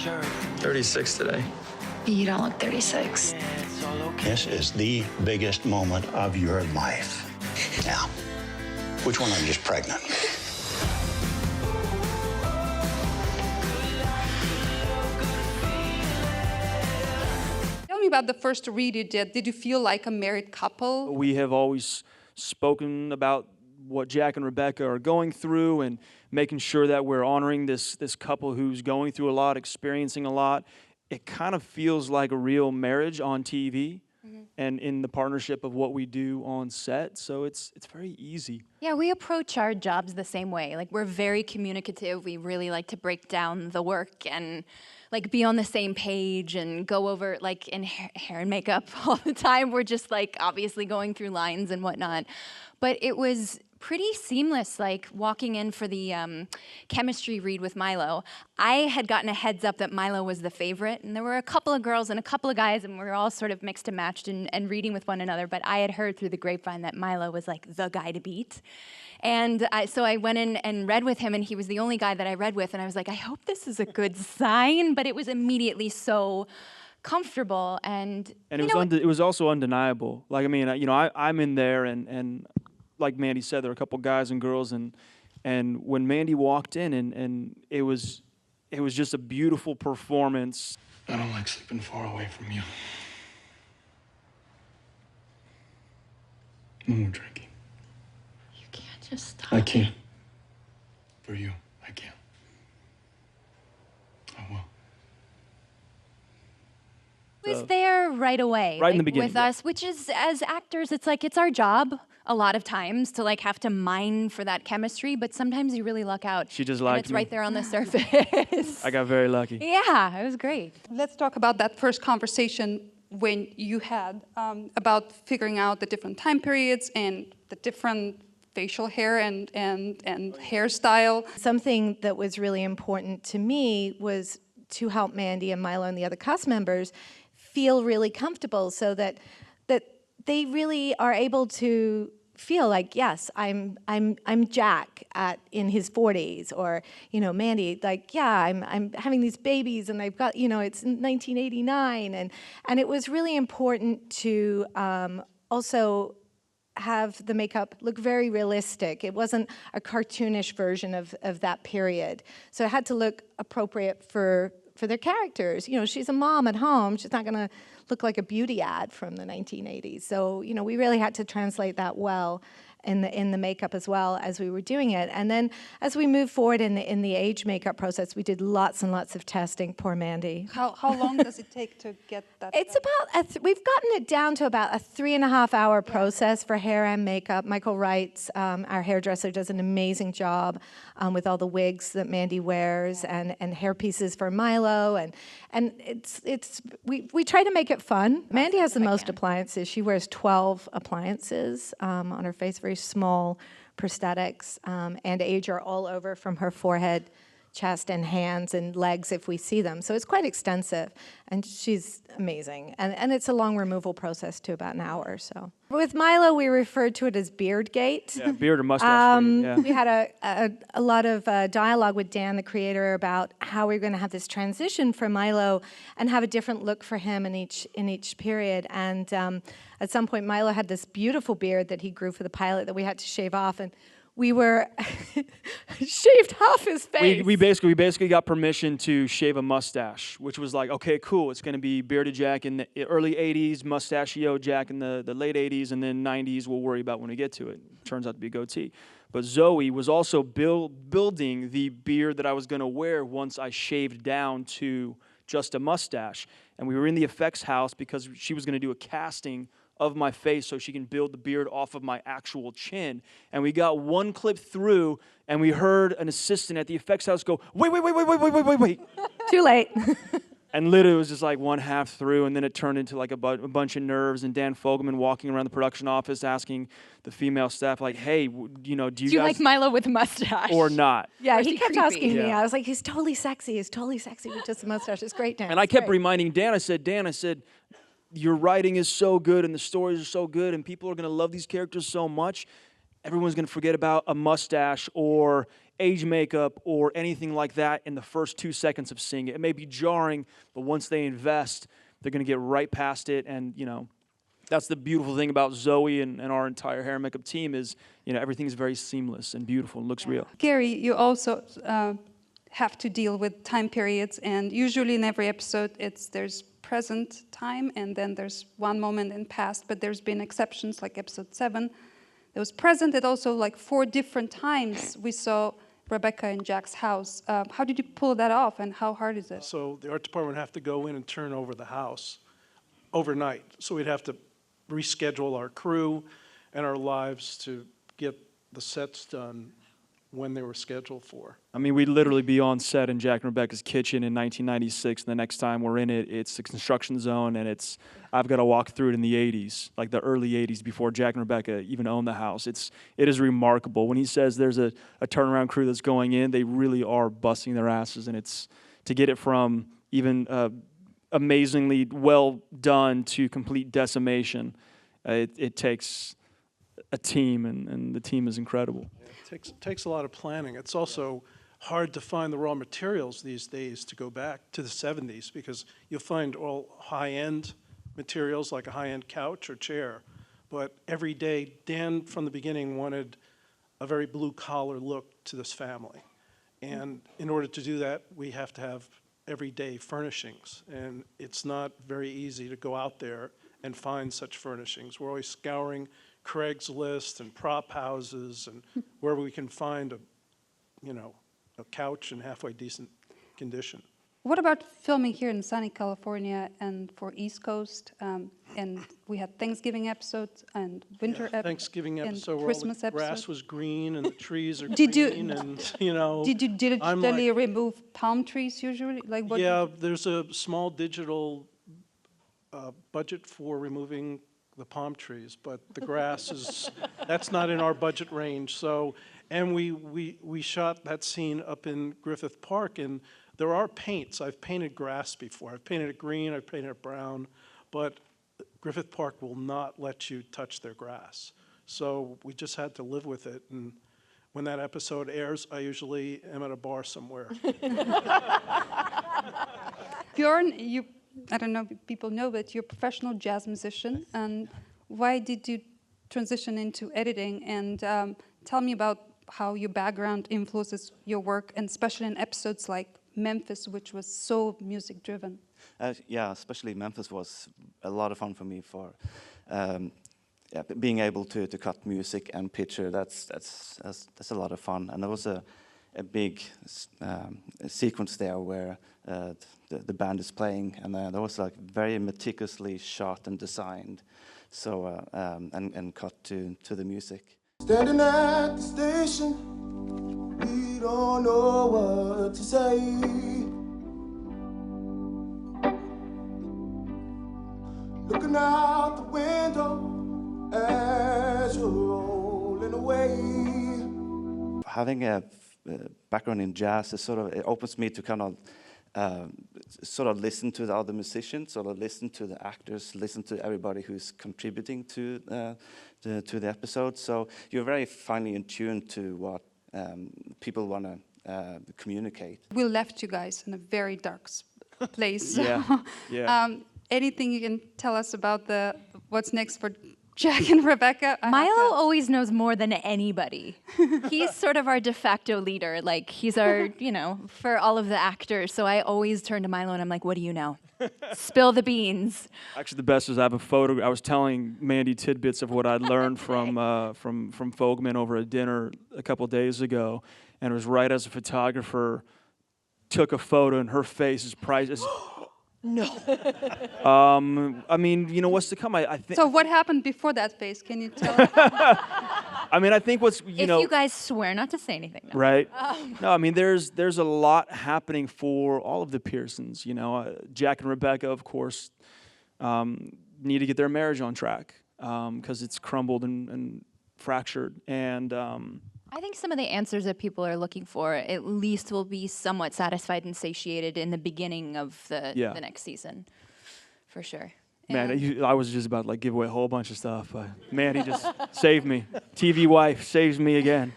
36 today. You don't look 36. This is the biggest moment of your life. Now, which one of you is pregnant? Tell me about the first read you did. Did you feel like a married couple? We have always spoken about what Jack and Rebecca are going through and making sure that we're honoring this couple who's going through a lot, experiencing a lot. It kind of feels like a real marriage on TV and in the partnership of what we do on set. So it's very easy. Yeah, we approach our jobs the same way. Like, we're very communicative. We really like to break down the work and like be on the same page and go over, like, in hair and makeup all the time. We're just like obviously going through lines and whatnot. But it was pretty seamless, like walking in for the chemistry read with Milo. I had gotten a heads up that Milo was the favorite, and there were a couple of girls and a couple of guys, and we were all sort of mixed and matched and reading with one another, but I had heard through the grapevine that Milo was like the guy to beat. And so I went in and read with him, and he was the only guy that I read with, and I was like, I hope this is a good sign, but it was immediately so comfortable. And it was also undeniable. Like, I mean, I'm in there, and like Mandy said, there were a couple guys and girls, and when Mandy walked in, and it was just a beautiful performance. I don't like sleeping far away from you. No more drinking. You can't just stop. I can't. For you, I can't. I will. was there right away, right in the beginning, with us, which is, as actors, it's like, it's our job a lot of times to like have to mine for that chemistry, but sometimes you really luck out. She just and liked it's me. right there on the surface. I got very lucky. Yeah, it was great. Let's talk about that first conversation when you had about figuring out the different time periods and the different facial hair and hairstyle. Something that was really important to me was to help Mandy and Milo and the other cast members feel really comfortable, so that they really are able to feel like, yes, I'm Jack in his 40s, or Mandy, like, yeah, I'm having these babies and I've got, it's 1989, and it was really important to also have the makeup look very realistic. It wasn't a cartoonish version of that period, so it had to look appropriate for their characters. She's a mom at home. She's not going to look like a beauty ad from the 1980s. So, we really had to translate that well in the makeup as well as we were doing it. And then as we moved forward in the age makeup process, we did lots and lots of testing. Poor Mandy. How long does it take to get that? It's about we've gotten it down to about a 3.5-hour process for hair and makeup. Michael Wrights, our hairdresser, does an amazing job with all the wigs that Mandy wears and hair pieces for Milo, and we try to make it fun. Mandy has the most appliances. She wears 12 appliances on her face, very small prosthetics, and age are all over from her forehead, chest, and hands and legs if we see them. So it's quite extensive, and she's amazing. And it's a long removal process too, about an hour or so. With Milo, we referred to it as Beardgate. Yeah, beard or mustache. Yeah. We had a lot of dialogue with Dan, the creator, about how we were going to have this transition for Milo and have a different look for him in each period. And at some point, Milo had this beautiful beard that he grew for the pilot that we had to shave off, and we were shaved half his face. We basically got permission to shave a mustache, which was like, okay, cool. It's going to be bearded Jack in the early 80s, mustachio Jack in the late 80s, and then 90s we'll worry about when we get to it. Turns out to be a goatee. But Zoe was also building the beard that I was going to wear once I shaved down to just a mustache. And we were in the effects house because she was going to do a casting of my face so she can build the beard off of my actual chin. And we got one clip through, and we heard an assistant at the effects house go, wait. Too late. And literally it was just like one half through, and then it turned into like a bunch of nerves, and Dan Fogelman walking around the production office asking the female staff, like, hey, do you guys like Milo with a mustache? Or not? Yeah, Or is he he kept creepy? asking me. Yeah. I was like, he's totally sexy with just a mustache. It's great, Dan. And I It's kept great. reminding Dan, I said, your writing is so good and the stories are so good and people are going to love these characters so much. Everyone's going to forget about a mustache or age makeup or anything like that in the first 2 seconds of seeing it. It may be jarring, but once they invest, they're going to get right past it. And, you know, that's the beautiful thing about Zoe and our entire hair and makeup team is, you know, everything's very seamless and beautiful and looks real. Gary, you also have to deal with time periods, and usually in every episode there's present time and then there's one moment in past, but there's been exceptions like episode 7. There was present and also like 4 different times we saw Rebecca in Jack's house. How did you pull that off and how hard is it? So the art department would have to go in and turn over the house overnight. So we'd have to reschedule our crew and our lives to get the sets done when they were scheduled for. I mean, we'd literally be on set in Jack and Rebecca's kitchen in 1996, and the next time we're in it, it's a construction zone, and I've got to walk through it in the 80s, like the early 80s, before Jack and Rebecca even owned the house. It is remarkable. When he says there's a turnaround crew that's going in, they really are busting their asses, and it's to get it from even amazingly well done to complete decimation. It takes a team, and the team is incredible. It takes a lot of planning. It's also hard to find the raw materials these days to go back to the 70s because you'll find all high-end materials like a high-end couch or chair. But every day, Dan from the beginning wanted a very blue-collar look to this family. And in order to do that, we have to have everyday furnishings. And it's not very easy to go out there and find such furnishings. We're always scouring Craigslist and prop houses and where we can find a couch in halfway decent condition. What about filming here in sunny California and for East Coast? And we had Thanksgiving episodes and winter episodes. Thanksgiving and episode where all Christmas the grass episode. was green and the trees are Did you- green and, you know. Did you I'm digitally like- remove palm trees usually? Like what? Yeah, there's a small digital budget for removing the palm trees, but the grass is, that's not in our budget range. So, and we shot that scene up in Griffith Park, and there are paints. I've painted grass before. I've painted it green, I've painted it brown, but Griffith Park will not let you touch their grass. So we just had to live with it, and when that episode airs, I usually am at a bar somewhere. Bjorn, I don't know if people know, but you're a professional jazz musician. And why did you transition into editing? And tell me about how your background influences your work, and especially in episodes like Memphis, which was so music-driven. Yeah, especially Memphis was a lot of fun for me for being able to cut music and picture. That's a lot of fun. And there was a big sequence there where the band is playing, and that was like very meticulously shot and designed, so and cut to the music. Standing at the station, we don't know what to say. Looking out the window as you're rolling away. Having a background in jazz is it opens me to kind of listen to the other musicians, listen to the actors, listen to everybody who's contributing to the episode. So you're very finely in tune to what people want to communicate. We left you guys in a very dark place. Yeah. Anything you can tell us about what's next for Jack and Rebecca? Milo always knows more than anybody. He's sort of our de facto leader. Like, he's our, for all of the actors. So I always turn to Milo and I'm like, what do you know? Spill the beans. Actually, the best is I have a photo. I was telling Mandy tidbits of what I'd learned from Fogman over a dinner a couple days ago, and it was right as a photographer took a photo, and her face is priceless. No. I mean, what's to come? I think. So what happened before that phase? Can you tell? I mean, I think what's If you guys swear not to say anything. No. Right. No, I mean, there's a lot happening for all of the Pearsons. Jack and Rebecca, of course, need to get their marriage on track because it's crumbled and fractured. And I think some of the answers that people are looking for at least will be somewhat satisfied and satiated in the beginning of the next season, for sure. Man, I was just about to give away a whole bunch of stuff, but Mandy just saved me. TV wife saves me again.